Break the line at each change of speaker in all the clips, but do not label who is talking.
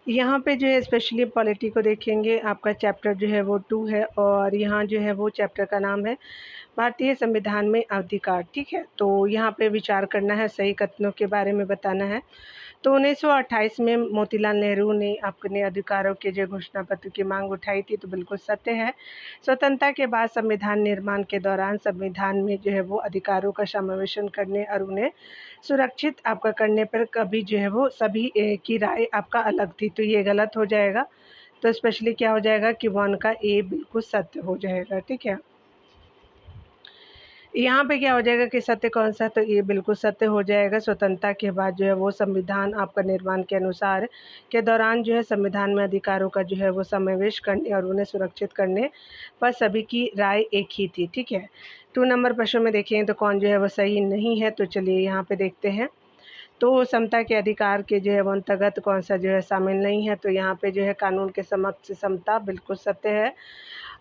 यहाँ पे जो है स्पेशली पॉलिटी को देखेंगे, आपका चैप्टर जो है वो 2 है और यहाँ जो है वो चैप्टर का नाम है भारतीय संविधान में अधिकार, ठीक है? तो यहाँ पे विचार करना है, सही कथनों के बारे में बताना है। तो 1928 में मोतीलाल नेहरू ने अपने अधिकारों के जो घोषणा पत्र की मांग उठाई थी, तो बिल्कुल सत्य है। स्वतंत्रता के बाद संविधान निर्माण के दौरान संविधान में जो है वो अधिकारों का समावेशन करने और उन्हें सुरक्षित आपका करने पर कभी जो है वो सभी की राय आपका अलग थी, तो ये गलत हो जाएगा। तो स्पेशली क्या हो जाएगा कि 1 का ए बिल्कुल सत्य हो जाएगा, ठीक है? यहाँ पे क्या हो जाएगा कि सत्य कौन-सा, तो ये बिल्कुल सत्य हो जाएगा। स्वतंत्रता के बाद जो है वो संविधान आपका निर्माण के अनुसार के दौरान जो है संविधान में अधिकारों का जो है वो समावेश करने और उन्हें सुरक्षित करने पर सभी की राय एक ही थी, ठीक है? 2 नंबर प्रश्न में देखें तो कौन जो है वो सही नहीं है, तो चलिए यहाँ पे देखते हैं। तो समता के अधिकार के जो है वो अंतर्गत कौन-सा जो है शामिल नहीं है, तो यहाँ पे जो है कानून के समक्ष समता बिल्कुल सत्य है।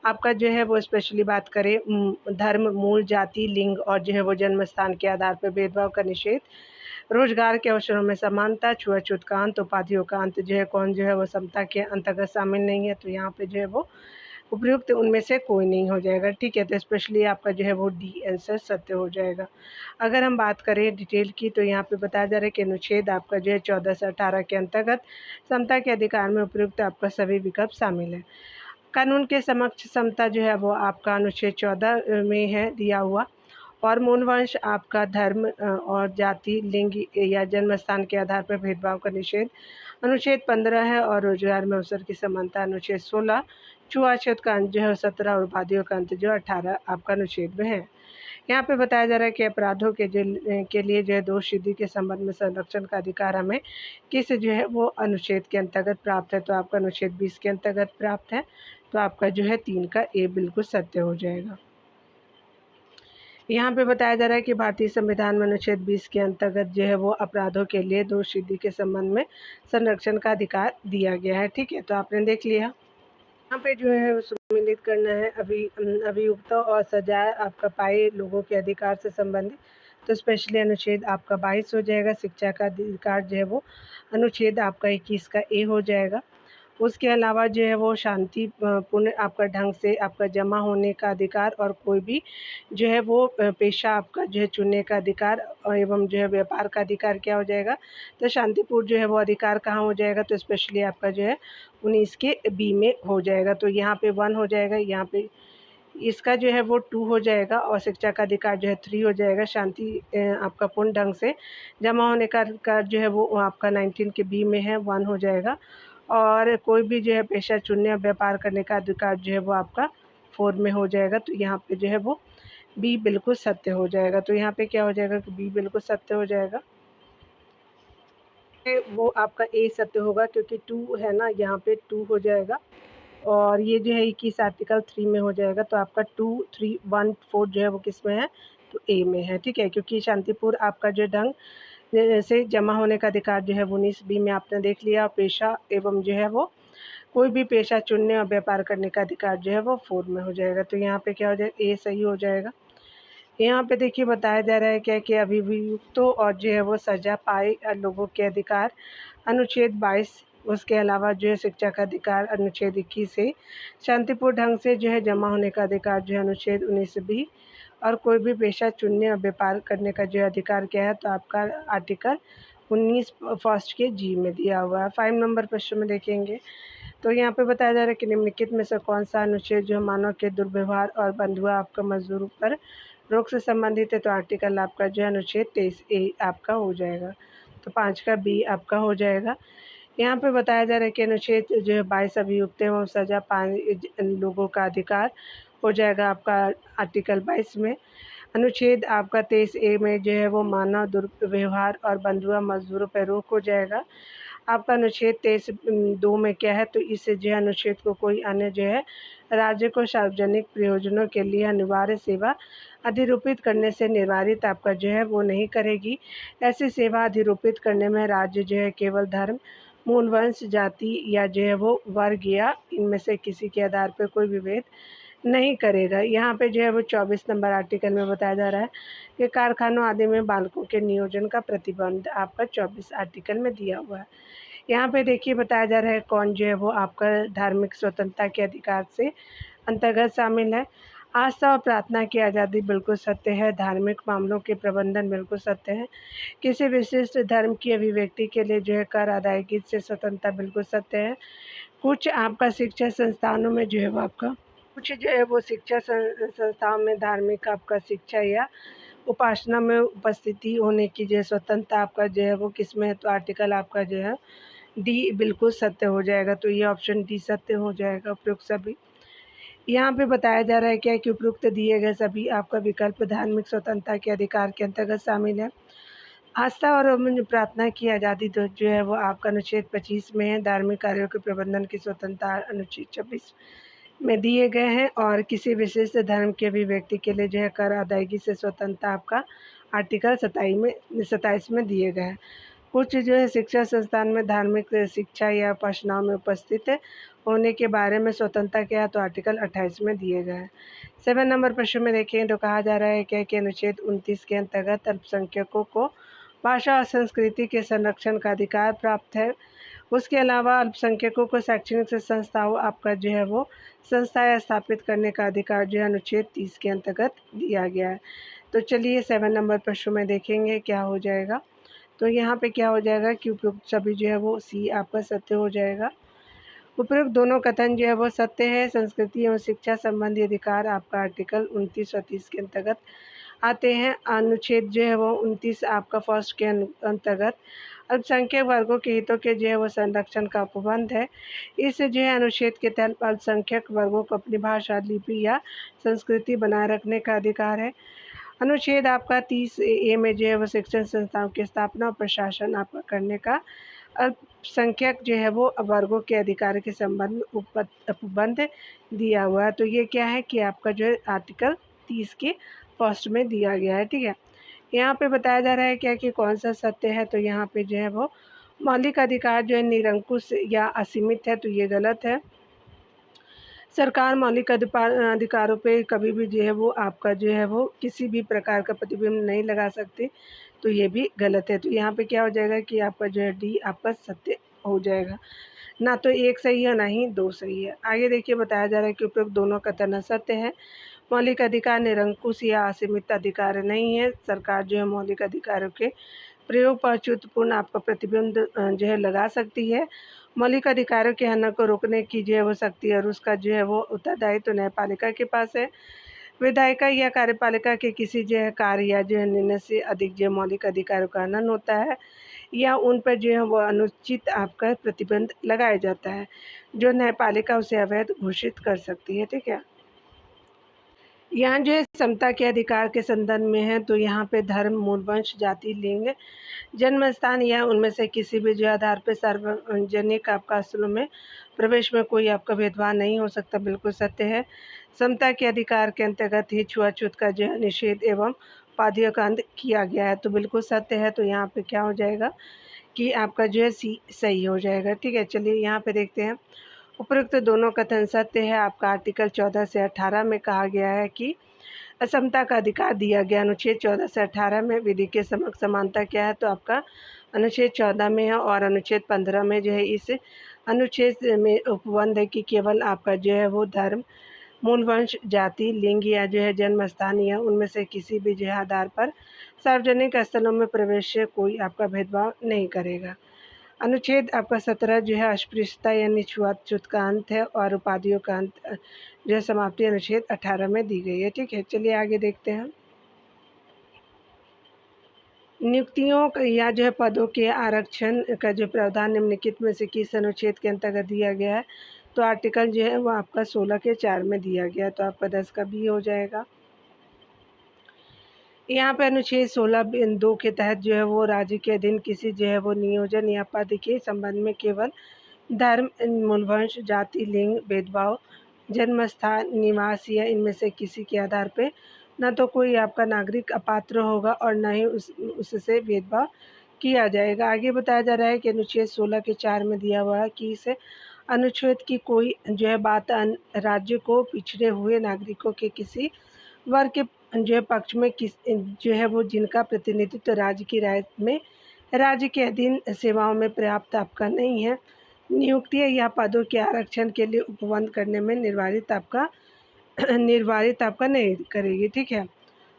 आपका जो है वो स्पेशली बात करें धर्म, मूल जाति, लिंग और जो है वो जन्म स्थान के आधार पर भेदभाव का निषेध, रोजगार के अवसरों में समानता, छुआछूत का अंत, उपाधियों का अंत जो है कौन जो है वो समता के अंतर्गत शामिल नहीं है, तो यहाँ पे जो है वो उपयुक्त उनमें से कोई नहीं हो जाएगा, ठीक है? तो स्पेशली आपका जो है वो डी आंसर सत्य हो जाएगा। अगर हम बात करें डिटेल की, तो यहाँ पे बताया जा रहा है कि अनुच्छेद आपका जो है 14 से 18 के अंतर्गत समता के अधिकार में उपयुक्त आपका सभी विकल्प शामिल है। कानून के समक्ष समता जो है वो आपका अनुच्छेद 14 में है दिया हुआ, और मूल वंश आपका धर्म और जाति, लिंग या जन्म स्थान के आधार पर भेदभाव का निषेध अनुच्छेद 15 है, और रोजगार में अवसर की समानता अनुच्छेद 16, छुआछूत का अंत जो है 17 और उपाधियों का अंत जो 18 आपका अनुच्छेद में है। यहाँ पे बताया जा रहा है कि अपराधों के लिए जो है दोष सिद्धि के संबंध में संरक्षण का अधिकार हमें किस जो है वो अनुच्छेद के अंतर्गत प्राप्त है, तो आपका अनुच्छेद 20 के अंतर्गत प्राप्त है। तो आपका जो है 3 का ए बिल्कुल सत्य हो जाएगा। यहाँ पे बताया जा रहा है कि भारतीय संविधान में अनुच्छेद 20 के अंतर्गत जो है वो अपराधों के लिए दोष सिद्धि के संबंध में संरक्षण का अधिकार दिया गया है, ठीक है? तो आपने देख लिया। यहाँ पे जो है सम्मिलित करना है अभियुक्तों और सजाए आपका पाए लोगों के अधिकार से संबंधित, तो स्पेशली अनुच्छेद आपका 22 हो जाएगा। शिक्षा का अधिकार जो है वो अनुच्छेद आपका 21 का ए हो जाएगा। उसके अलावा जो है वो शांति पूर्ण आपका ढंग से आपका जमा होने का अधिकार, और कोई भी जो है वो पेशा आपका जो है चुनने का अधिकार एवं जो है व्यापार का अधिकार क्या हो जाएगा, तो शांतिपूर्ण जो है वो अधिकार कहाँ हो जाएगा, तो स्पेशली आपका जो है 19 के बी में हो जाएगा। तो यहाँ पे 1 हो जाएगा, यहाँ पे इसका जो है वो 2 हो जाएगा, और शिक्षा का अधिकार जो है 3 हो जाएगा। शांति आपका पूर्ण ढंग से जमा होने का अधिकार जो है वो आपका 19 के बी में है, 1 हो जाएगा। और कोई भी जो है पेशा चुनने और व्यापार करने का अधिकार जो है वो आपका 4 में हो जाएगा, तो यहाँ पे जो है वो बी बिल्कुल सत्य हो जाएगा। तो यहाँ पे क्या हो जाएगा कि बी बिल्कुल सत्य हो जाएगा। वो आपका ए सत्य होगा, क्योंकि 2 है ना, यहाँ पे 2 हो जाएगा, और ये जो है 21 आर्टिकल 3 में हो जाएगा, तो आपका 2, 3, 1, 4 जो है वो किस में है, तो ए में है, ठीक है? क्योंकि शांतिपूर्ण आपका जो ढंग से जमा होने का अधिकार जो है वो 19 बी में आपने देख लिया। पेशा एवं जो है वो कोई भी पेशा चुनने और व्यापार करने का अधिकार जो है वो 4 में हो जाएगा, तो यहाँ पे क्या हो जाएगा, ए सही हो जाएगा। यहाँ पे देखिए बताया जा रहा है क्या कि अभियुक्तों और जो है वो सजा पाए लोगों के अधिकार अनुच्छेद 22, उसके अलावा जो है शिक्षा का अधिकार अनुच्छेद 21 से, शांतिपूर्ण ढंग से जो है जमा होने का अधिकार जो है अनुच्छेद 19 बी, और कोई भी पेशा चुनने और व्यापार करने का जो अधिकार क्या है, तो आपका आर्टिकल 19 फर्स्ट के जी में दिया हुआ है। 5 नंबर प्रश्न में देखेंगे, तो यहाँ पे बताया जा रहा है कि निम्नलिखित में से कौन सा अनुच्छेद जो मानव के दुर्व्यवहार और बंधुआ आपका मजदूरों पर रोग से संबंधित है, तो आर्टिकल आपका जो है अनुच्छेद 23 ए आपका हो जाएगा, तो 5 का बी आपका हो जाएगा। यहाँ पे बताया जा रहा है कि अनुच्छेद जो है 22 अभियुक्त एवं सजा पाए लोगों का अधिकार हो जाएगा आपका आर्टिकल 22 में। अनुच्छेद आपका 23 ए में जो है वो मानव दुर्व्यवहार और बंधुआ मजदूरों पर रोक हो जाएगा। आपका अनुच्छेद 23 2 में क्या है, तो इस जो है अनुच्छेद को कोई अन्य जो है राज्य को सार्वजनिक प्रयोजनों के लिए अनिवार्य सेवा अधिरूपित करने से निर्धारित आपका जो है वो नहीं करेगी। ऐसी सेवा अधिरूपित करने में राज्य जो है केवल धर्म, मूल वंश, जाति या जो है वो वर्ग या इनमें से किसी के आधार पर कोई विभेद नहीं करेगा। यहाँ पे जो है वो 24 नंबर आर्टिकल में बताया जा रहा है कि कारखानों आदि में बालकों के नियोजन का प्रतिबंध आपका 24 आर्टिकल में दिया हुआ है। यहाँ पे देखिए बताया जा रहा है कौन जो है वो आपका धार्मिक स्वतंत्रता के अधिकार से अंतर्गत शामिल है। आस्था और प्रार्थना की आज़ादी बिल्कुल सत्य है। धार्मिक मामलों के प्रबंधन बिल्कुल सत्य है। किसी विशिष्ट धर्म की अभिव्यक्ति के लिए जो है कर अदायगी से स्वतंत्रता बिल्कुल सत्य है। कुछ आपका शिक्षा संस्थानों में जो है वो आपका कुछ जो है वो शिक्षा संस्थाओं में धार्मिक आपका शिक्षा या उपासना में उपस्थिति होने की जो है स्वतंत्रता आपका जो है वो किस में है, तो आर्टिकल आपका जो है डी बिल्कुल सत्य हो जाएगा। तो ये ऑप्शन डी सत्य हो जाएगा। उपयुक्त सभी यहाँ पे बताया जा रहा है क्या कि उपयुक्त दिए गए सभी आपका विकल्प धार्मिक स्वतंत्रता के अधिकार के अंतर्गत शामिल है। आस्था और प्रार्थना की आज़ादी तो जो है वो आपका अनुच्छेद 25 में है। धार्मिक कार्यों के प्रबंधन की स्वतंत्रता अनुच्छेद 26 में दिए गए हैं और किसी विशिष्ट धर्म के अभिव्यक्ति के लिए जो है कर अदायगी से स्वतंत्रता आपका आर्टिकल 27 में दिए गए हैं। कुछ जो है शिक्षा संस्थान में धार्मिक शिक्षा या उपासनाओं में उपस्थित होने के बारे में स्वतंत्रता क्या है, तो आर्टिकल 28 में दिए गए हैं। 7 नंबर प्रश्न में देखें तो कहा जा रहा है क्या कि अनुच्छेद 29 के अंतर्गत अल्पसंख्यकों को भाषा और संस्कृति के संरक्षण का अधिकार प्राप्त है। उसके अलावा अल्पसंख्यकों को शैक्षणिक संस्थाओं आपका जो है वो संस्थाएं स्थापित करने का अधिकार जो है अनुच्छेद 30 के अंतर्गत दिया गया है। तो चलिए 7 नंबर प्रश्न में देखेंगे क्या हो जाएगा। तो यहाँ पे क्या हो जाएगा कि उपयुक्त सभी जो है वो सी आपका सत्य हो जाएगा। उपयुक्त दोनों कथन जो है वो सत्य है। संस्कृति एवं शिक्षा संबंधी अधिकार आपका आर्टिकल 29 और 30 के अंतर्गत आते हैं। अनुच्छेद जो है वो 29 आपका फर्स्ट के अंतर्गत अल्पसंख्यक वर्गों के हितों के जो है वो संरक्षण का उपबंध है। इस जो है अनुच्छेद के तहत अल्पसंख्यक वर्गों को अपनी भाषा, लिपि या संस्कृति बनाए रखने का अधिकार है। अनुच्छेद आपका 30 ए में जो है वो शिक्षण संस्थाओं की स्थापना और प्रशासन आपका करने का अल्पसंख्यक जो है वो वर्गों के अधिकार के संबंध में उपबंध दिया हुआ है। तो ये क्या है कि आपका जो है आर्टिकल 30 के फर्स्ट में दिया गया है। ठीक है, यहाँ पे बताया जा रहा है क्या कि कौन सा सत्य है। तो यहाँ पे जो है वो मौलिक अधिकार जो है निरंकुश या असीमित है, तो ये गलत है। सरकार मौलिक अधिकारों पे कभी भी जो है वो आपका जो है वो किसी भी प्रकार का प्रतिबंध नहीं लगा सकती, तो ये भी गलत है। तो यहाँ पे क्या हो जाएगा कि आपका जो है डी आपका सत्य हो जाएगा। ना तो एक सही है ना ही दो सही है। आगे देखिए बताया जा रहा है कि उपयुक्त दोनों कथन असत्य है। मौलिक अधिकार निरंकुश या असीमित अधिकार नहीं है। सरकार जो है मौलिक अधिकारों के प्रयोग पर अच्युतपूर्ण आपका प्रतिबंध जो है लगा सकती है। मौलिक अधिकारों के हनन को रोकने की जो है वो शक्ति और उसका जो है वो उत्तरदायित्व तो न्यायपालिका के पास है। विधायिका या कार्यपालिका के किसी जो है कार्य या जो है निर्णय से अधिक जो मौलिक अधिकारों का हनन होता है या उन पर जो है वो अनुचित आपका प्रतिबंध लगाया जाता है, जो न्यायपालिका उसे अवैध घोषित कर सकती है। ठीक है, यहाँ जो है समता के अधिकार के संदर्भ में है, तो यहाँ पे धर्म, मूल वंश, जाति, लिंग, जन्म स्थान या उनमें से किसी भी जो आधार पर सार्वजनिक आपका स्थलों में प्रवेश में कोई आपका भेदभाव नहीं हो सकता, बिल्कुल सत्य है। समता के अधिकार के अंतर्गत ही छुआछूत का जो है निषेध एवं उपाधियों का अंत किया गया है, तो बिल्कुल सत्य है। तो यहाँ पे क्या हो जाएगा कि आपका जो है सी सही हो जाएगा। ठीक है, चलिए यहाँ पे देखते हैं। उपरोक्त दोनों कथन सत्य है। आपका आर्टिकल 14 से 18 में कहा गया है कि असमता का अधिकार दिया गया। अनुच्छेद 14 से 18 में विधि के समक्ष समानता क्या है, तो आपका अनुच्छेद 14 में है और अनुच्छेद 15 में जो है इस अनुच्छेद में उपबंध है कि केवल आपका जो है वो धर्म, मूल वंश, जाति, लिंग या जो है जन्म स्थान या उनमें से किसी भी जो है आधार पर सार्वजनिक स्थलों में प्रवेश से कोई आपका भेदभाव नहीं करेगा। अनुच्छेद आपका 17 जो है अस्पृश्यता यानी छुआछूत का अंत है और उपाधियों का अंत जो है समाप्ति अनुच्छेद 18 में दी गई है। ठीक है, चलिए आगे देखते हैं। नियुक्तियों या जो है पदों के आरक्षण का जो प्रावधान निम्नलिखित में से किस अनुच्छेद के अंतर्गत दिया गया है, तो आर्टिकल जो है वो आपका 16 के 4 में दिया गया है, तो आपका 10 का बी हो जाएगा। यहाँ पे अनुच्छेद 16(2) के तहत जो है वो राज्य के अधीन किसी जो है वो नियोजन या पद के संबंध में केवल धर्म, मूलवंश, जाति, लिंग, भेदभाव, जन्म स्थान, निवास या इनमें से किसी के आधार पे न तो कोई आपका नागरिक अपात्र होगा और न ही उससे भेदभाव किया जाएगा। आगे बताया जा रहा है कि अनुच्छेद 16 के 4 में दिया हुआ है कि इस अनुच्छेद की कोई जो है बात राज्य को पिछड़े हुए नागरिकों के किसी वर्ग के जो है पक्ष में किस जो है वो जिनका प्रतिनिधित्व राज्य की राय में राज्य के अधीन सेवाओं में पर्याप्त आपका नहीं है, नियुक्ति या पदों के आरक्षण के लिए उपबंध करने में निर्वारित आपका नहीं करेगी, ठीक है।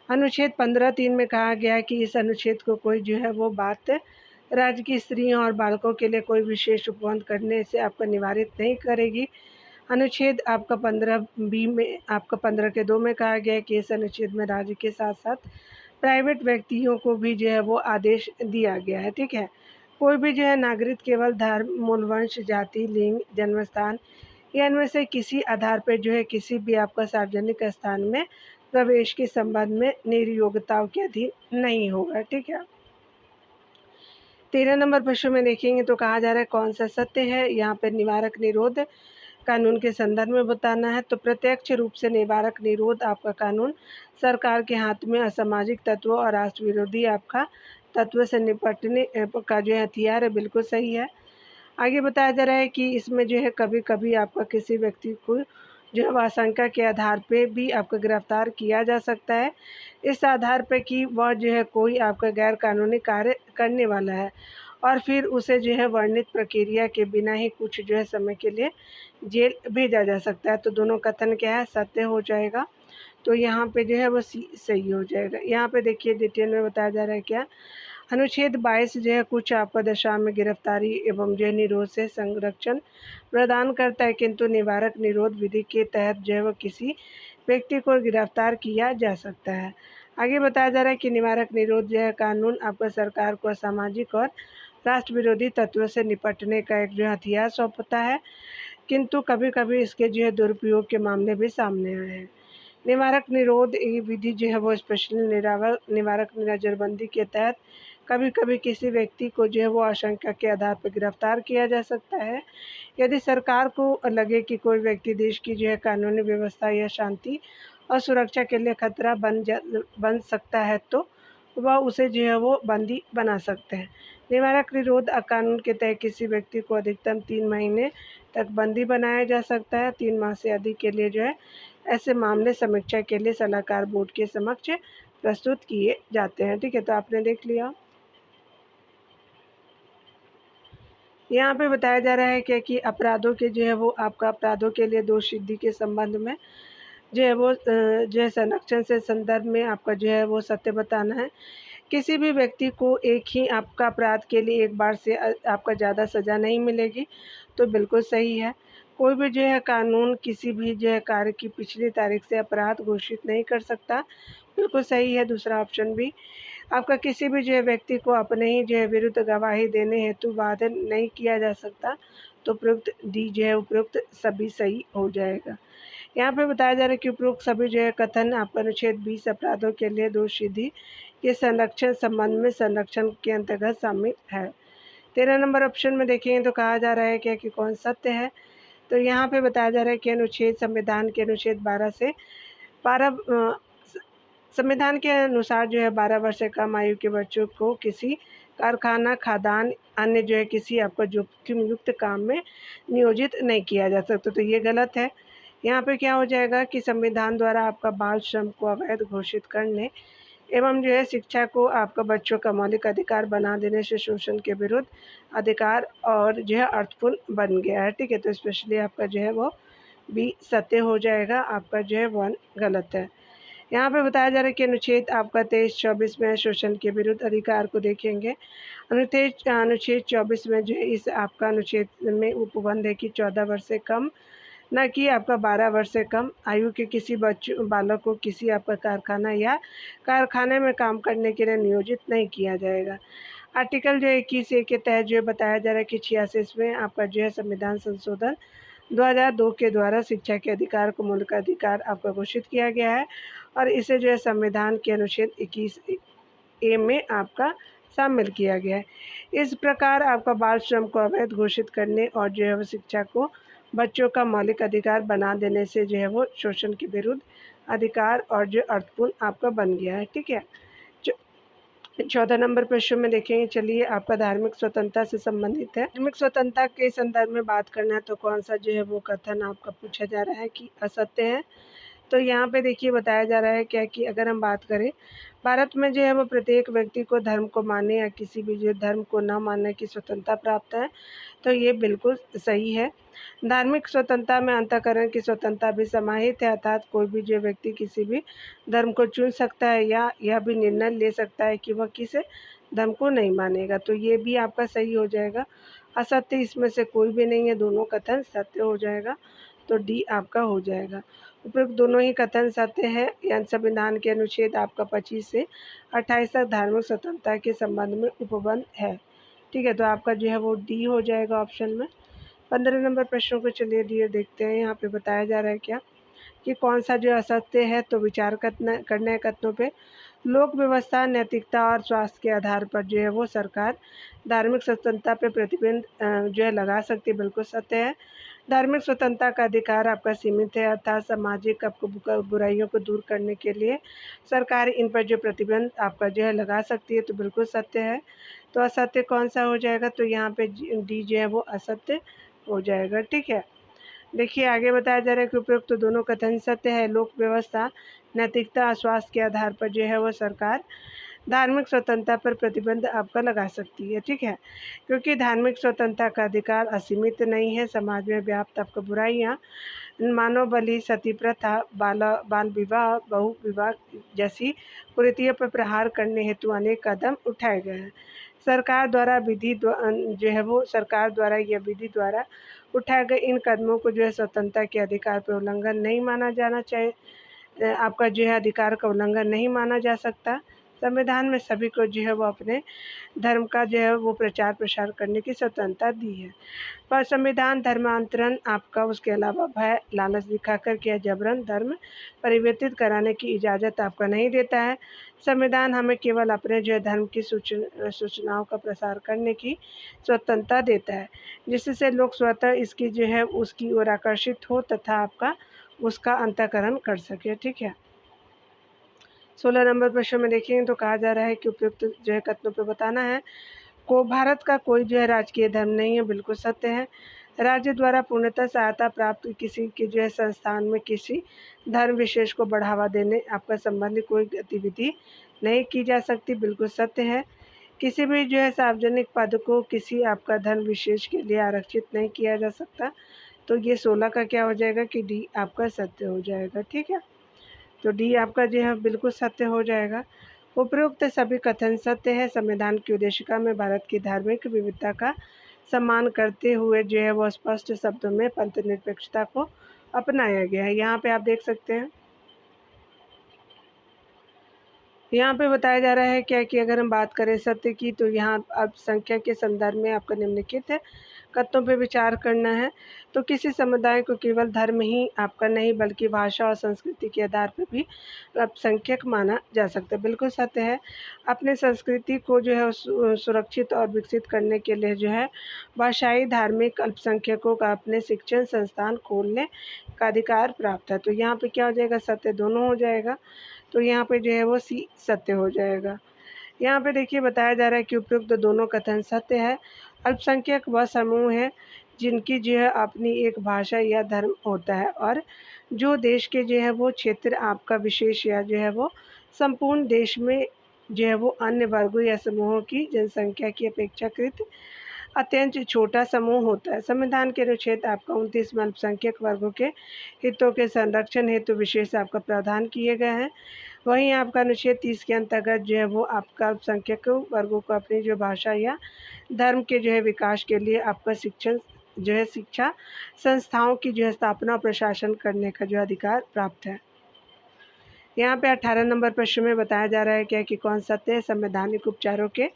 अनुच्छेद 15(3) में कहा गया है कि इस अनुच्छेद को कोई जो है वो बात राज्य की स्त्रियों और बालकों के लिए कोई विशेष उपबंध करने से आपका निवारित नहीं करेगी। अनुच्छेद आपका 15(b) में आपका 15(2) में कहा गया है कि इस अनुच्छेद में राज्य के साथ साथ प्राइवेट व्यक्तियों को भी जो है वो आदेश दिया गया है, ठीक है। कोई भी जो है नागरिक केवल धर्म, मूल वंश, जाति, लिंग, जन्मस्थान या इनमें से किसी आधार पर जो है किसी भी आपका सार्वजनिक स्थान में प्रवेश के संबंध में नियोक्ताओं के अधीन नहीं होगा, ठीक है। 13 नंबर प्रश्न में देखेंगे तो कहा जा रहा है कौन सा सत्य है। यहाँ पर निवारक निरोध कानून के संदर्भ में बताना है। तो प्रत्यक्ष रूप से निवारक निरोध आपका कानून सरकार के हाथ में असामाजिक तत्वों और राष्ट्र विरोधी आपका तत्व से निपटने का जो हथियार है, बिल्कुल सही है। आगे बताया जा रहा है कि इसमें जो है कभी कभी आपका किसी व्यक्ति को जो है आशंका के आधार पे भी आपका गिरफ्तार किया जा सकता है, इस आधार पे कि वह जो है कोई आपका गैर कानूनी कार्य करने वाला है और फिर उसे जो है वर्णित प्रक्रिया के बिना ही कुछ जो है समय के लिए जेल भेजा जा सकता है। तो दोनों कथन क्या है, सत्य हो जाएगा। तो यहाँ पे जो है वो सही हो जाएगा। यहाँ पे देखिए डिटेल में बताया जा रहा है क्या, अनुच्छेद 22 जो है कुछ आपदा दशा में गिरफ्तारी एवं जो है निरोध से संरक्षण प्रदान करता है, किंतु निवारक निरोध विधि के तहत जो है वो किसी व्यक्ति को गिरफ्तार किया जा सकता है। आगे बताया जा रहा है कि निवारक निरोध जो है कानून आपको सरकार को सामाजिक और राष्ट्र विरोधी तत्वों से निपटने का एक जो हथियार सौंपता है, किंतु कभी कभी इसके जो है दुरुपयोग के मामले भी सामने आए हैं। निवारक निरोध विधि जो है वो स्पेशली निवारक नज़रबंदी के तहत कभी कभी किसी व्यक्ति को जो है वो आशंका के आधार पर गिरफ्तार किया जा सकता है। यदि सरकार को लगे कि कोई व्यक्ति देश की जो है कानूनी व्यवस्था या शांति और सुरक्षा के लिए खतरा बन सकता है तो वह उसे जो है वो बंदी बना सकते हैं। निवारक निरोध कानून के तहत किसी व्यक्ति को अधिकतम 3 महीने तक बंदी बनाया जा सकता है। 3 माह से अधिक के लिए जो है ऐसे मामले समीक्षा के लिए सलाहकार बोर्ड के समक्ष प्रस्तुत किए जाते हैं, ठीक है। तो आपने देख लिया। यहाँ पे बताया जा रहा है क्या कि अपराधों के जो है वो आपका अपराधों के लिए दोष सिद्धि के संबंध में जो है वो जो है संरक्षण से संदर्भ में आपका जो है वो सत्य बताना है। किसी भी व्यक्ति को एक ही आपका अपराध के लिए एक बार से आपका ज़्यादा सज़ा नहीं मिलेगी, तो बिल्कुल सही है। कोई भी जो है कानून किसी भी जो है कार्य की पिछली तारीख से अपराध घोषित नहीं कर सकता, बिल्कुल सही है दूसरा ऑप्शन भी। आपका किसी भी जो है व्यक्ति को अपने ही जो है विरुद्ध गवाही देने हेतु बाध्य नहीं किया जा सकता, तो उपयुक्त डी जो है उपयुक्त सभी सही हो जाएगा। यहाँ पे बताया जा रहा है कि उपरोक्त सभी जो है कथन आपका अनुच्छेद 20 अपराधों के लिए दोष सिद्धि के संरक्षण संबंध में संरक्षण के अंतर्गत शामिल है। 13 नंबर ऑप्शन में देखेंगे तो कहा जा रहा है क्या कि कौन सत्य है। तो यहाँ पे बताया जा रहा है कि अनुच्छेद संविधान के अनुच्छेद 12 से 12 संविधान के अनुसार जो है 12 वर्ष से कम आयु के बच्चों को किसी कारखाना, खदान, अन्य जो है किसी आपका जोखिम युक्त काम में नियोजित नहीं किया जा सकता, तो ये गलत है। यहाँ पे क्या हो जाएगा कि संविधान द्वारा आपका बाल श्रम को अवैध घोषित करने एवं जो है शिक्षा को आपका बच्चों का मौलिक अधिकार बना देने से शोषण के विरुद्ध अधिकार और जो है अर्थपूर्ण बन गया है, ठीक है। तो स्पेशली आपका जो है वो बी सत्य हो जाएगा, आपका जो है 1 गलत है। यहाँ पे बताया जा रहा है कि अनुच्छेद आपका 23-24 में शोषण के विरुद्ध अधिकार को देखेंगे। अनुच्छेद 24 में जो है इस आपका अनुच्छेद में उपबंध है कि 14 वर्ष से कम न कि आपका 12 वर्ष से कम आयु के किसी बालक को किसी आपका कारखाना या कारखाने में काम करने के लिए नियोजित नहीं किया जाएगा। आर्टिकल जो 21A के तहत जो बताया जा रहा है कि 86 में आपका जो है संविधान संशोधन 2002 के द्वारा शिक्षा के अधिकार को मौलिक अधिकार आपका घोषित किया गया है और इसे जो है संविधान के अनुच्छेद 21A में आपका शामिल किया गया है। इस प्रकार आपका बाल श्रम को अवैध घोषित करने और जो है वो शिक्षा को बच्चों का मौलिक अधिकार बना देने से जो है वो शोषण के विरुद्ध अधिकार और जो अर्थपूर्ण आपका बन गया है, ठीक है। 14 नंबर प्रश्न में देखेंगे, चलिए आपका धार्मिक स्वतंत्रता से संबंधित है। धार्मिक स्वतंत्रता के संदर्भ में बात करना है तो कौन सा जो है वो कथन आपका पूछा जा रहा है कि असत्य है। तो यहाँ पे देखिए बताया जा रहा है क्या कि अगर हम बात करें, भारत में जो है वो प्रत्येक व्यक्ति को धर्म को मानने या किसी भी जो धर्म को न मानने की स्वतंत्रता प्राप्त है। तो ये बिल्कुल सही है। धार्मिक स्वतंत्रता में अंतःकरण की स्वतंत्रता भी समाहित है, अर्थात कोई भी जो व्यक्ति किसी भी धर्म को चुन सकता है या यह भी निर्णय ले सकता है कि वह किस धर्म को नहीं मानेगा। तो ये भी आपका सही हो जाएगा। असत्य इसमें से कोई भी नहीं है, दोनों कथन सत्य हो जाएगा। तो डी आपका हो जाएगा। उपयुक्त दोनों ही कथन सत्य है। या संविधान के अनुच्छेद आपका 25 से 28 तक धार्मिक स्वतंत्रता के संबंध में उपबंध है। ठीक है, तो आपका जो है वो डी हो जाएगा ऑप्शन में। 15 नंबर प्रश्नों को चलिए डी देखते हैं। यहाँ पे बताया जा रहा है क्या कि कौन सा जो असत्य है। तो विचार करने कथनों पे लोक व्यवस्था, नैतिकता और स्वास्थ्य के आधार पर जो है वो सरकार धार्मिक स्वतंत्रता पे प्रतिबंध जो है लगा सकती है, बिल्कुल सत्य है। धार्मिक स्वतंत्रता का अधिकार आपका सीमित है, अर्थात सामाजिक आपको बुराइयों को दूर करने के लिए सरकार इन पर जो प्रतिबंध आपका जो है लगा सकती है, तो बिल्कुल सत्य है। तो असत्य कौन सा हो जाएगा, तो यहाँ पे डी जो है वो असत्य हो जाएगा। ठीक है, देखिए आगे बताया जा रहा है कि उपयुक्त तो दोनों कथन सत्य है। लोक व्यवस्था, नैतिकता, स्वास्थ्य के आधार पर जो है वो सरकार धार्मिक स्वतंत्रता पर प्रतिबंध आपका लगा सकती है। ठीक है, क्योंकि धार्मिक स्वतंत्रता का अधिकार असीमित नहीं है। समाज में व्याप्त आपको बुराइयाँ, मानव बलि, सती प्रथा, बाल विवाह, बहु विवाह जैसी कुरीतियों पर प्रहार करने हेतु अनेक कदम उठाए गए हैं। सरकार द्वारा जो है वो सरकार द्वारा या विधि द्वारा उठाए गए इन कदमों को जो है स्वतंत्रता के अधिकार पर उल्लंघन नहीं माना जाना चाहिए। आपका जो है अधिकार का उल्लंघन नहीं माना जा सकता। संविधान में सभी को जो है वो अपने धर्म का जो है वो प्रचार प्रसार करने की स्वतंत्रता दी है। पर संविधान धर्मांतरण आपका, उसके अलावा भय, लालच दिखाकर या जबरन धर्म परिवर्तित कराने की इजाज़त आपका नहीं देता है। संविधान हमें केवल अपने जो है धर्म की सूचनाओं का प्रसार करने की स्वतंत्रता देता है, जिससे लोग स्वतः इसकी जो है उसकी ओर आकर्षित हो तथा आपका उसका अंतःकरण कर सके। ठीक है, 16 नंबर प्रश्न में देखेंगे तो कहा जा रहा है कि उपयुक्त जो है कथनों पर बताना है। को भारत का कोई जो है राजकीय धर्म नहीं है, बिल्कुल सत्य है। राज्य द्वारा पूर्णतः सहायता प्राप्त किसी के जो है संस्थान में किसी धर्म विशेष को बढ़ावा देने आपका संबंधी कोई गतिविधि नहीं की जा सकती, बिल्कुल सत्य है। किसी भी जो है सार्वजनिक पद को किसी आपका धर्म विशेष के लिए आरक्षित नहीं किया जा सकता। तो ये 16 का क्या हो जाएगा कि डी आपका सत्य हो जाएगा। ठीक है, तो डी आपका जो है बिल्कुल सत्य हो जाएगा। उपरोक्त सभी कथन सत्य है। संविधान की उद्देशिका में भारत की धार्मिक विविधता का सम्मान करते हुए जो है वो स्पष्ट शब्दों में पंथनिरपेक्षता को अपनाया गया है। यहाँ पे आप देख सकते हैं, यहाँ पे बताया जा रहा है क्या कि अगर हम बात करें सत्य की, तो यहाँ अल्पसंख्यक के संदर्भ में आपका निम्नलिखित है कथनों पे विचार करना है। तो किसी समुदाय को केवल धर्म ही आपका नहीं बल्कि भाषा और संस्कृति के आधार पर भी अल्पसंख्यक माना जा सकता है, बिल्कुल सत्य है। अपने संस्कृति को जो है सुरक्षित और विकसित करने के लिए जो है भाषाई धार्मिक अल्पसंख्यकों का अपने शिक्षण संस्थान खोलने का अधिकार प्राप्त है। तो यहाँ पे क्या हो जाएगा, सत्य दोनों हो जाएगा। तो यहाँ पे जो है वो सी सत्य हो जाएगा। यहाँ पे देखिए बताया जा रहा है कि उपयुक्त दोनों कथन सत्य है। अल्पसंख्यक वह समूह है जिनकी जो है अपनी एक भाषा या धर्म होता है और जो देश के जो है वो क्षेत्र आपका विशेष या जो है वो संपूर्ण देश में जो है वो अन्य वर्गों या समूहों की जनसंख्या की अपेक्षाकृत अत्यंत छोटा समूह होता है। संविधान के अनुच्छेद आपका 29 में अल्पसंख्यक वर्गों के हितों के संरक्षण हेतु विशेष आपका प्रावधान किए गए हैं। वहीं आपका अनुच्छेद 30 के अंतर्गत जो है वो आपका अल्पसंख्यक वर्गों को अपनी जो भाषा या धर्म के जो है विकास के लिए आपका शिक्षण जो है शिक्षा संस्थाओं की जो है स्थापना और प्रशासन करने का जो अधिकार प्राप्त है। यहाँ पे 18 नंबर प्रश्न में बताया जा रहा है क्या कि कौन सत्य है संवैधानिक उपचारों के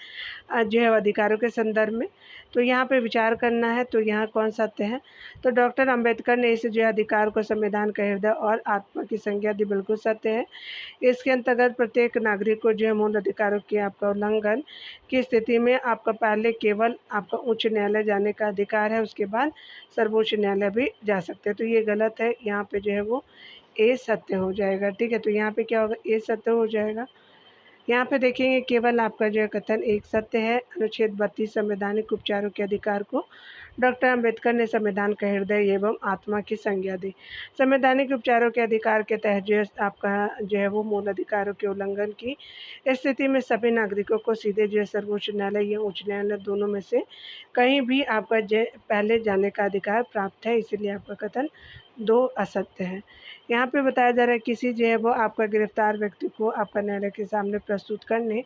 जो है अधिकारों के संदर्भ में। तो यहाँ पे विचार करना है, तो यहाँ कौन सत्य है। तो डॉक्टर अंबेडकर ने इस जो है अधिकार को संविधान का हृदय और आत्मा की संज्ञा दी, बिल्कुल सत्य है। इसके अंतर्गत प्रत्येक नागरिक को जो है मूल अधिकारों के आपका उल्लंघन की स्थिति में आपका पहले केवल आपका उच्च न्यायालय जाने का अधिकार है, उसके बाद सर्वोच्च न्यायालय भी जा सकते हैं। तो ये गलत है, यहाँ पे जो है वो ए सत्य हो जाएगा। ठीक है, तो यहाँ पे क्या होगा, ए सत्य हो जाएगा। यहाँ पे देखेंगे केवल आपका जो है कथन एक सत्य है। अनुच्छेद 32 संवैधानिक उपचारों के अधिकार को डॉक्टर अम्बेडकर ने संविधान का हृदय एवं आत्मा की संज्ञा दी। संवैधानिक उपचारों के अधिकार के तहत जो है आपका जो है वो मूल अधिकारों के उल्लंघन की स्थिति में सभी नागरिकों को सीधे जो है सर्वोच्च न्यायालय या उच्च न्यायालय दोनों में से कहीं भी आपका पहले जाने का अधिकार प्राप्त है, इसीलिए आपका कथन 2 असत्य है। यहाँ पे बताया जा रहा है किसी जो है वो आपका गिरफ्तार व्यक्ति को आपका न्यायालय के सामने प्रस्तुत करने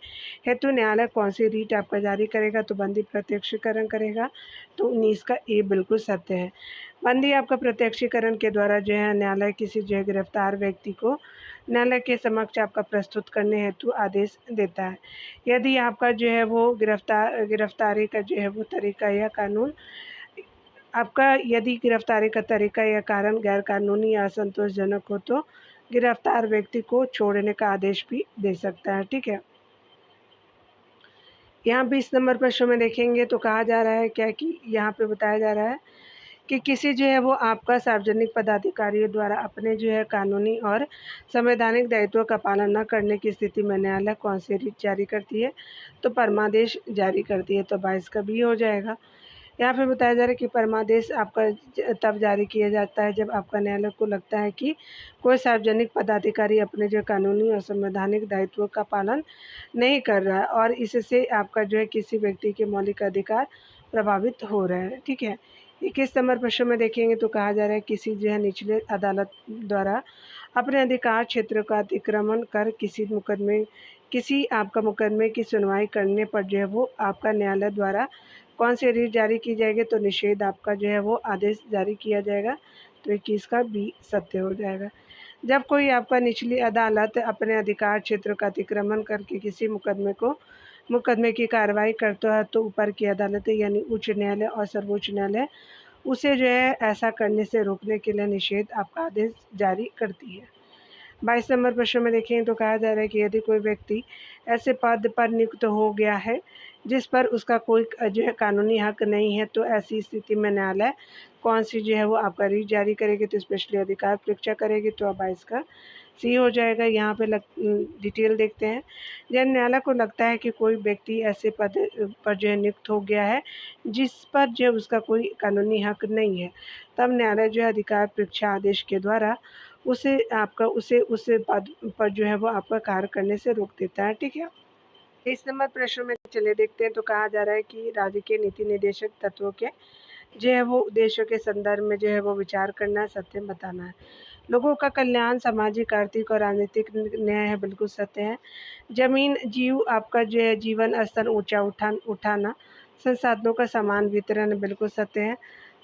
हेतु न्यायालय कौन सी रीट आपका जारी करेगा, तो बंदी प्रत्यक्षीकरण करेगा। तो 19 का ए बिल्कुल सत्य है। बंदी आपका प्रत्यक्षीकरण के द्वारा जो है न्यायालय किसी जो है गिरफ्तार व्यक्ति को न्यायालय के समक्ष आपका प्रस्तुत करने हेतु आदेश देता है। यदि आपका जो है वो गिरफ्तारी का जो है वो तरीका या कानून आपका यदि गिरफ्तारी का तरीका या कारण गैर कानूनी या असंतोषजनक हो तो गिरफ्तार व्यक्ति को छोड़ने का आदेश भी दे सकता है। ठीक है। यहाँ 20 नंबर प्रश्न में देखेंगे तो कहा जा रहा है क्या कि यहाँ पे बताया जा रहा है कि किसी जो है वो आपका सार्वजनिक पदाधिकारियों द्वारा अपने जो है कानूनी और संवैधानिक दायित्वों का पालन न करने की स्थिति में न्यायालय कौन सी रीट जारी करती है, तो परमादेश जारी करती है। तो 22 का बी हो जाएगा। यहाँ पे बताया जा रहा है कि परमादेश आपका तब जारी किया जाता है जब आपका न्यायालय को लगता है कि कोई सार्वजनिक पदाधिकारी अपने जो कानूनी और संवैधानिक दायित्वों का पालन नहीं कर रहा है और इससे आपका जो है किसी व्यक्ति के मौलिक अधिकार प्रभावित हो रहे हैं। ठीक है। 21 नंबर प्रश्न में देखेंगे तो कहा जा रहा है किसी जो है निचले अदालत द्वारा अपने अधिकार क्षेत्र का अतिक्रमण कर किसी आपका मुकदमे की सुनवाई करने पर जो है वो आपका न्यायालय द्वारा कौन सी रीट जारी की जाएगी, तो निषेध आपका जो है वो आदेश जारी किया जाएगा। तो 21 का बी सत्य हो जाएगा। जब कोई आपका निचली अदालत अपने अधिकार क्षेत्र का अतिक्रमण करके किसी मुकदमे की कार्रवाई करता है तो ऊपर की अदालतें यानी उच्च न्यायालय और सर्वोच्च न्यायालय उसे जो है ऐसा करने से रोकने के लिए निषेध आपका आदेश जारी करती है। 22 नंबर प्रश्न में देखें तो कहा जा रहा है कि यदि कोई व्यक्ति ऐसे पद पर नियुक्त हो गया है जिस पर उसका कोई जो है कानूनी हक नहीं है, तो ऐसी स्थिति में न्यायालय कौन सी जो है वो आपका रीट जारी करेगी, तो स्पेशली अधिकार परीक्षा करेगी। तो 22 का सी हो जाएगा। यहाँ पे डिटेल देखते हैं। जब न्यायालय को लगता है कि कोई व्यक्ति ऐसे पद पर जो है नियुक्त हो गया है जिस पर जो उसका कोई कानूनी हक नहीं है, तब न्यायालय जो है अधिकार परीक्षा आदेश के द्वारा उसे पद पर जो है वो आपका कार्य करने से रोक देता है। ठीक है। इस नंबर प्रश्न में चले देखते हैं तो कहा जा रहा है कि राज्य के नीति निर्देशक तत्वों के जो है वो उद्देश्यों के संदर्भ में जो है वो विचार करना, सत्य बताना है। लोगों का कल्याण, सामाजिक, आर्थिक और राजनीतिक न्याय है, बिल्कुल सत्य है। जमीन जीव आपका जो है जीवन स्तर ऊंचा उठाना, संसाधनों का समान वितरण, बिल्कुल सत्य है।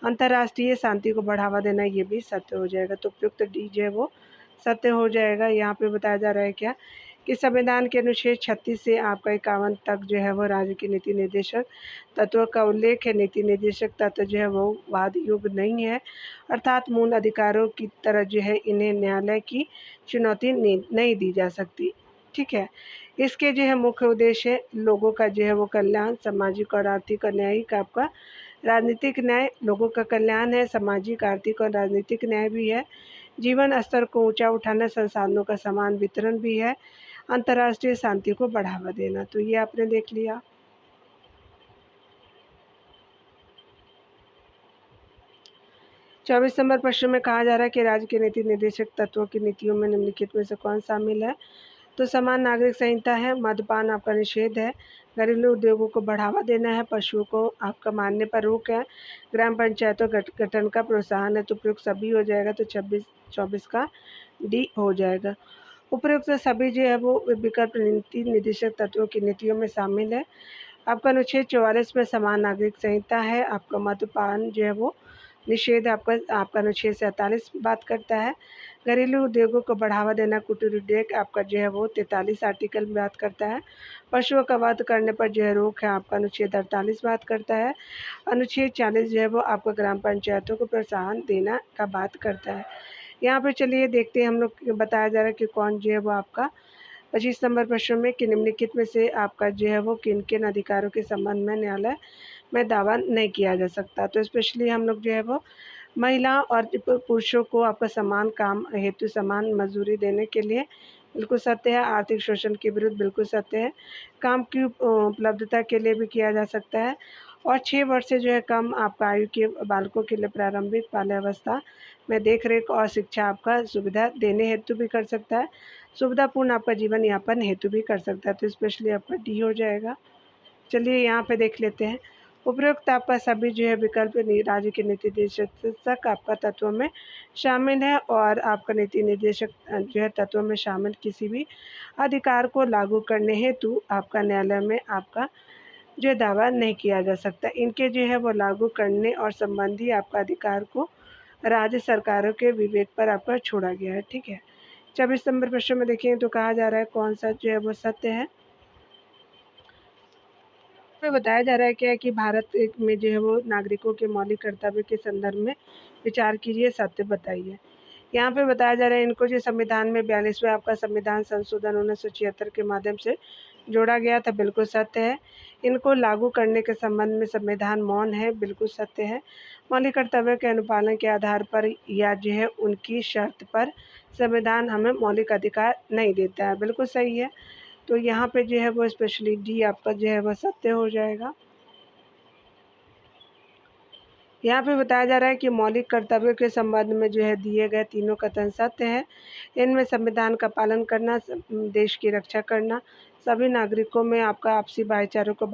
अंतर्राष्ट्रीय शांति को बढ़ावा देना, ये भी सत्य हो जाएगा। तो उपयुक्त डी जो है वो सत्य हो जाएगा। यहाँ पे बताया जा रहा है क्या कि संविधान के अनुच्छेद 36 से आपका 51 तक जो है वो राज्य के नीति निर्देशक तत्वों का उल्लेख है। नीति निर्देशक तत्व जो है वो वाद युग नहीं है, अर्थात मूल अधिकारों की तरह जो है इन्हें न्यायालय की चुनौती नहीं दी जा सकती। ठीक है। इसके जो है मुख्य उद्देश्य लोगों का जो है वो कल्याण, सामाजिक और आर्थिक और न्यायिक आपका राजनीतिक न्याय, लोगों का कल्याण है, सामाजिक, आर्थिक और राजनीतिक न्याय भी है, जीवन स्तर को ऊंचा उठाना, संसाधनों का समान वितरण भी है, अंतर्राष्ट्रीय शांति को बढ़ावा देना। तो ये आपने देख लिया। 24 नंबर प्रश्न में कहा जा रहा है कि राज्य के नीति निर्देशक तत्वों की नीतियों में निम्नलिखित में से कौन शामिल है, तो समान नागरिक संहिता है, मद्यपान आपका निषेध है, घरेलू उद्योगों को बढ़ावा देना है, पशुओं को आपका मारने पर रोक है, ग्राम पंचायतों गठन का प्रोत्साहन है। तो उपयुक्त सभी हो जाएगा। तो 24 का डी हो जाएगा। उपयुक्त सभी जो है वो विकल्प नीति निर्देशक तत्वों की नीतियों में शामिल है। आपका अनुच्छेद 44 में समान नागरिक संहिता है। आपका मद्यपान जो है वो निषेध आपका अनुच्छेद 47 बात करता है। घरेलू उद्योगों को बढ़ावा देना, कुटीर उद्योग आपका जो है वो 43 आर्टिकल में बात करता है। पशुओं का वध करने पर जो है रोक है, आपका अनुच्छेद 48 बात करता है। अनुच्छेद 40 जो है वो आपका ग्राम पंचायतों को प्रोत्साहन देना का बात करता है। यहाँ पे चलिए देखते हैं हम लोग, बताया जा रहा है कि कौन जो है वो आपका 25 नंबर प्रश्न में कि निम्नलिखित में से आपका जो है वो किन किन अधिकारों के संबंध में न्यायालय में दावा नहीं किया जा सकता। तो स्पेशली हम लोग जो है वो महिला और पुरुषों को आपका समान काम हेतु समान मजदूरी देने के लिए, बिल्कुल सत्य है। आर्थिक शोषण के विरुद्ध, बिल्कुल सत्य है। काम की उपलब्धता के लिए भी किया जा सकता है और 6 वर्ष से जो है कम आपका आयु के बालकों के लिए प्रारंभिक बाल्यावस्था में देख-रेख और शिक्षा आपका सुविधा देने हेतु भी कर सकता है, सुविधापूर्ण आपका जीवन यापन हेतु भी कर सकता है, तो स्पेशली आपका डी हो जाएगा। चलिए यहाँ पे देख लेते हैं। उपरोक्त आपका सभी जो है विकल्प राज्य के नीति निर्देशक आपका तत्वों में शामिल है और आपका नीति निर्देशक जो है तत्वों में शामिल किसी भी अधिकार को लागू करने हेतु आपका न्यायालय में आपका जो है दावा नहीं किया जा सकता। इनके जो है वो लागू करने और संबंधी आपका अधिकार को राज्य सरकारों के विवेक पर आपका छोड़ा गया है। ठीक है, 24 नंबर प्रश्न में देखिए तो कहा जा रहा है कौन सा जो है वो सत्य है। में बताया जा रहा है क्या है कि भारत में जो है वो नागरिकों के मौलिक कर्तव्य के संदर्भ में विचार कीजिए, सत्य बताइए। यहाँ पे बताया जा रहा है इनको जो संविधान में 42वें आपका संविधान संशोधन 1976 के माध्यम से जोड़ा गया था, बिल्कुल सत्य है। इनको लागू करने के संबंध में संविधान मौन है, बिल्कुल सत्य है। मौलिक कर्तव्य के अनुपालन के आधार पर या जो है उनकी शर्त पर संविधान हमें मौलिक अधिकार नहीं देता है, बिल्कुल सही है। तो यहाँ पे जो है वो स्पेशली डी आपका जो है वह सत्य हो जाएगा। यहाँ पे बताया जा रहा है कि मौलिक कर्तव्यों के संबंध में जो है दिए गए तीनों कथन सत्य है। इनमें संविधान का पालन करना, देश की रक्षा करना, सभी नागरिकों में आपका आपसी भाईचारे को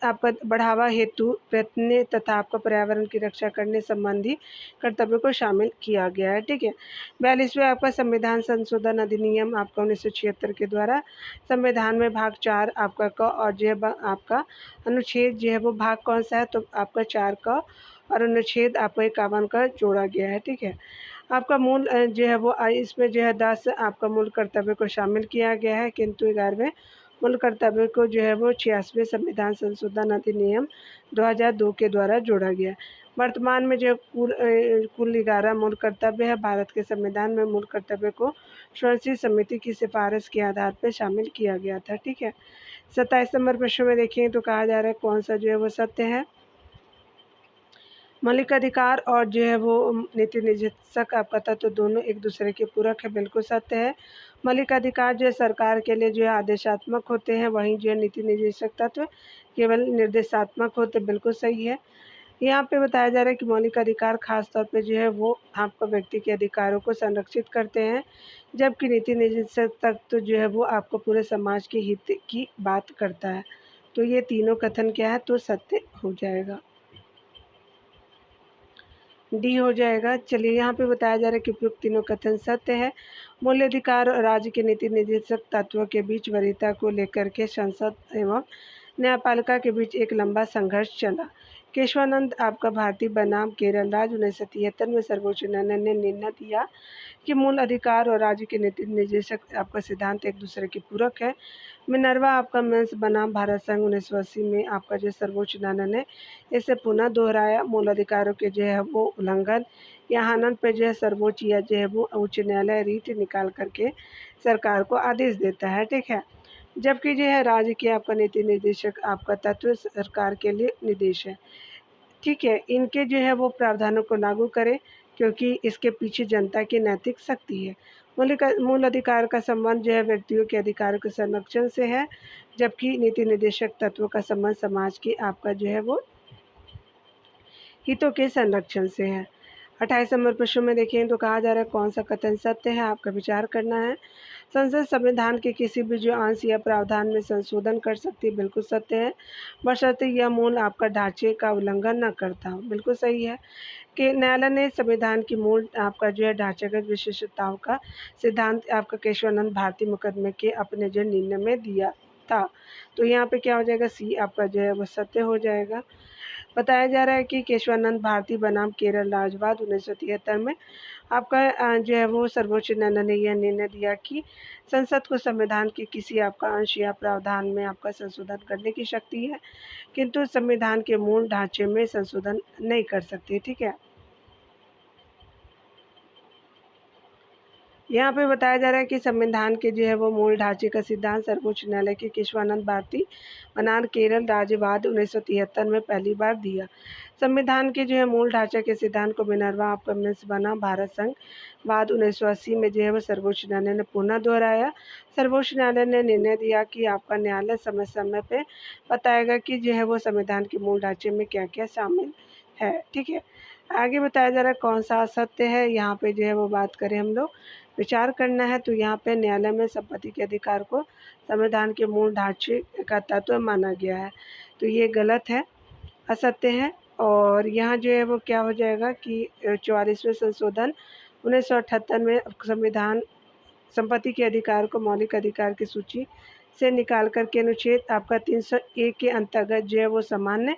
आपका बढ़ावा हेतु प्रयत्न तथा आपका पर्यावरण की रक्षा करने संबंधी कर्तव्यों को शामिल किया गया है। ठीक है, 42वें आपका संविधान संशोधन अधिनियम आपका 1976 के द्वारा संविधान में भाग 4 आपका क और जो है आपका अनुच्छेद जो है वो भाग कौन सा है, तो आपका 4 का और अनुच्छेद आपका 51 का जोड़ा गया है। ठीक है, आपका मूल जो है वो इसमें जो है 10 आपका मूल कर्तव्य को शामिल किया गया है, किंतु 11वें मूल कर्तव्य को जो है वो 86वें संविधान संशोधन अधिनियम 2002 के द्वारा जोड़ा गया। वर्तमान में जो कुल 11 मूल कर्तव्य है, भारत के संविधान में मूल कर्तव्य को स्वर्ण समिति की सिफारिश के आधार पर शामिल किया गया था। ठीक है, 27 नंबर प्रश्न में देखिए तो कहा जा रहा है कौन सा जो है वो सत्य है। मौलिक अधिकार और जो है वो नीति निर्देशक आपका तत्व दोनों एक दूसरे के पूरक है, बिल्कुल सत्य है। मौलिक अधिकार जो है सरकार के लिए जो है आदेशात्मक होते हैं, वहीं जो है नीति निर्देशक तत्व केवल निर्देशात्मक होते, बिल्कुल सही है। यहाँ पे बताया जा रहा है कि मौलिक अधिकार खास तौर पे जो है वो आपको व्यक्ति के अधिकारों को संरक्षित करते हैं, जबकि नीति निर्देशक तत्व जो है वो आपको पूरे समाज के हित की बात करता है। तो ये तीनों कथन क्या है, तो सत्य हो जाएगा, डी हो जाएगा। चलिए यहाँ पे बताया जा रहा है कि उपयुक्त तीनों कथन सत्य है। मूल्य अधिकार और राज्य के नीति निर्देशक तत्वों के बीच वरीयता को लेकर के संसद एवं न्यायपालिका के बीच एक लंबा संघर्ष चला। केशवानंद आपका भारतीय बनाम केरल राज्य 1973 में सर्वोच्च न्यायालय ने निर्णय दिया कि मूल अधिकार और राज्य के नीति निर्देशक आपका सिद्धांत एक दूसरे के पूरक है। मिनर्वा आपका मेंस बनाम भारत संघ 1980 में आपका जो सर्वोच्च न्यायालय ने इसे पुनः दोहराया। मूल अधिकारों के जो है वो उल्लंघन या हनन पे जो है सर्वोच्च या जो है वो उच्च न्यायालय रीट निकाल करके सरकार को आदेश देता है। ठीक है, जबकि जो है राज्य के आपका नीति निर्देशक आपका तत्व सरकार के लिए निर्देश है। ठीक है, इनके जो है वो प्रावधानों को लागू करें क्योंकि इसके पीछे जनता की नैतिक शक्ति है। मूल अधिकार का संबंध जो है व्यक्तियों के अधिकारों के संरक्षण से है, जबकि नीति निर्देशक तत्वों का संबंध समाज की आपका जो है वो हितों के संरक्षण से है। 28 नंबर प्रश्न में देखिए तो कहा जा रहा है कौन सा कथन सत्य है, आपका विचार करना है। संसद संविधान के किसी भी जो अंश या प्रावधान में संशोधन कर सकती है, बिल्कुल सत्य है, बशर्ते यह मूल आपका ढांचे का उल्लंघन न करता हो, बिल्कुल सही है। कि न्यायालय ने संविधान की मूल आपका जो है ढांचागत विशेषताओं का सिद्धांत आपका केशवानंद भारती मुकदमे के अपने जो निर्णय में दिया था। तो यहाँ पे क्या हो जाएगा, सी आपका जो है वो सत्य हो जाएगा। बताया जा रहा है कि केशवानंद भारती बनाम केरल राज्यवाद 1973 में आपका जो है वो सर्वोच्च न्यायालय ने यह निर्णय दिया कि संसद को संविधान के किसी आपका अंश या प्रावधान में आपका संशोधन करने की शक्ति है, किंतु संविधान के मूल ढांचे में संशोधन नहीं कर सकती। ठीक है, यहाँ पे बताया जा रहा है कि संविधान के जो है वो मूल ढांचे का सिद्धांत सर्वोच्च न्यायालय के केशवानंद भारती बनाम केरल राज्यवाद 1973 में पहली बार दिया। संविधान के जो है मूल ढांचे के सिद्धांत को मिनर्वा ऑफ कन्वेंस बना भारत संघ बाद 1980 में जो है वो सर्वोच्च न्यायालय ने पुनः दोहराया। सर्वोच्च न्यायालय ने निर्णय दिया कि आपका न्यायालय समय समय पे बताएगा कि जो है वो संविधान के मूल ढांचे में क्या क्या शामिल है। ठीक है, आगे बताया जा रहा है कौन सा असत्य है। यहाँ पे जो है वो बात करें हम लोग विचार करना है तो यहाँ पे न्यायालय में संपत्ति के अधिकार को संविधान के मूल ढांचे का तत्व माना गया है, तो ये गलत है, असत्य है। और यहाँ जो है वो क्या हो जाएगा कि 44वें संशोधन 1978 में संविधान संपत्ति के अधिकार को मौलिक अधिकार की सूची से निकाल करके अनुच्छेद आपका 301 के अंतर्गत जो है वो सामान्य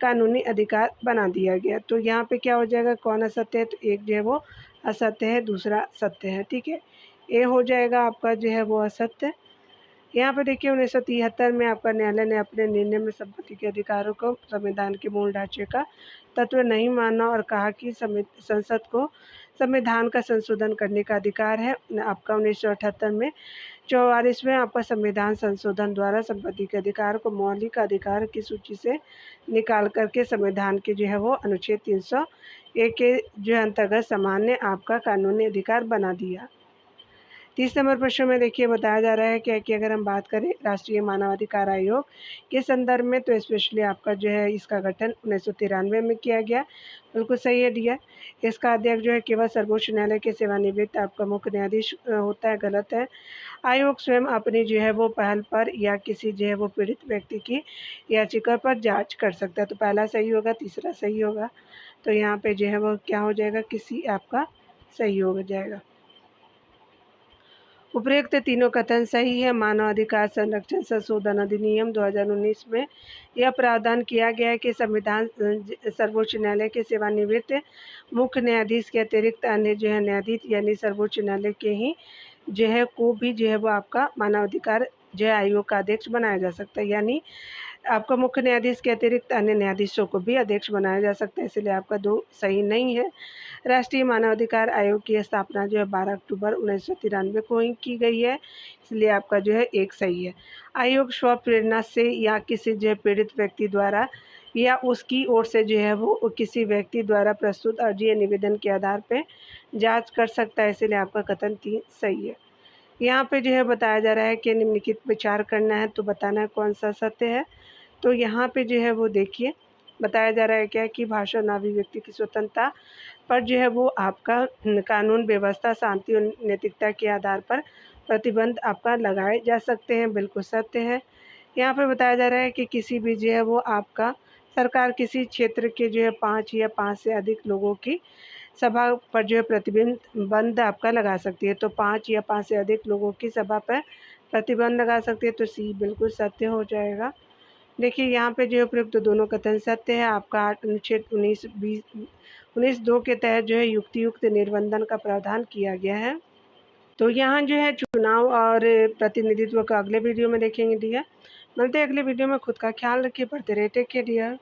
कानूनी अधिकार बना दिया गया। तो यहाँ पे क्या हो जाएगा, कौन असत्य है, तो एक जो है वो असत्य है, दूसरा सत्य है। ठीक है, ए हो जाएगा आपका जो है वो असत्य। यहाँ पे देखिए 1973 में आपका न्यायालय ने अपने निर्णय में संपत्ति के अधिकारों को संविधान के मूल ढांचे का तत्व नहीं माना और कहा कि संसद को संविधान का संशोधन करने का अधिकार है। आपका 1978 में 44वें आपका संविधान संशोधन द्वारा संपत्ति के अधिकार को मौलिक अधिकार की सूची से निकाल करके संविधान के जो है वो अनुच्छेद 301 के जो है अंतर्गत सामान्य आपका कानूनी अधिकार बना दिया। 30 नंबर प्रश्न में देखिए बताया जा रहा है क्या कि अगर हम बात करें राष्ट्रीय मानवाधिकार आयोग के संदर्भ में तो स्पेशली आपका जो है इसका गठन 1993 में किया गया। बिल्कुल सही है डियर। इसका अध्यक्ष जो है केवल सर्वोच्च न्यायालय के सेवानिवृत्त आपका मुख्य न्यायाधीश होता है, गलत है। आयोग स्वयं अपनी जो है वो पहल पर या किसी जो है वो पीड़ित व्यक्ति की याचिका पर जांच कर सकता है, तो पहला सही होगा, तीसरा सही होगा। तो यहाँ पे जो है वो क्या हो जाएगा, किसी आपका सही हो जाएगा। उपरोक्त तीनों कथन सही है। मानव अधिकार संरक्षण संशोधन अधिनियम 2019 में यह प्रावधान किया गया है कि संविधान सर्वोच्च न्यायालय के सेवानिवृत्त मुख्य न्यायाधीश के अतिरिक्त अन्य जो है न्यायाधीश यानी सर्वोच्च न्यायालय के ही जो है को भी जो है वो आपका मानवाधिकार जो है आयोग का अध्यक्ष बनाया जा सकता है, यानी आपका मुख्य न्यायाधीश के अतिरिक्त अन्य न्यायाधीशों को भी अध्यक्ष बनाया जा सकता है, इसलिए आपका 2 सही नहीं है। राष्ट्रीय मानवाधिकार आयोग की स्थापना जो है 12 अक्टूबर 1993 को ही की गई है, इसलिए आपका जो है 1 सही है। आयोग स्वप्रेरणा से या किसी जो है पीड़ित व्यक्ति द्वारा या उसकी ओर से जो है वो किसी व्यक्ति द्वारा प्रस्तुत अर्जी या निवेदन के आधार पर जाँच कर सकता है, इसलिए आपका कथन 3 सही है। यहाँ पे जो है बताया जा रहा है कि निम्नलिखित विचार करना है तो बताना है कौन सा सत्य है। तो यहाँ पे जो है वो देखिए बताया जा रहा है क्या कि भाषा और अभिव्यक्ति की स्वतंत्रता पर जो है वो आपका कानून व्यवस्था शांति और नैतिकता के आधार पर प्रतिबंध आपका लगाए जा सकते हैं, बिल्कुल सत्य है। यहाँ पे बताया जा रहा है कि किसी भी जो है वो आपका सरकार किसी क्षेत्र के जो है 5 या 5 से अधिक लोगों की सभा पर जो है प्रतिबंध आपका लगा सकती है, तो 5 या 5 से अधिक लोगों की सभा पर प्रतिबंध लगा सकती है, तो सी बिल्कुल सत्य हो जाएगा। देखिए यहाँ पे जो है उपयुक्त दोनों कथन सत्य है। आपका अनुच्छेद 19(2) के तहत जो है युक्तियुक्त निर्बंधन का प्रावधान किया गया है। तो यहाँ जो है चुनाव और प्रतिनिधित्व का अगले वीडियो में देखेंगे डियर। मिलते हैं अगले वीडियो में, खुद का ख्याल रखिए, पढ़ते रहिए, टेक केयर डियर।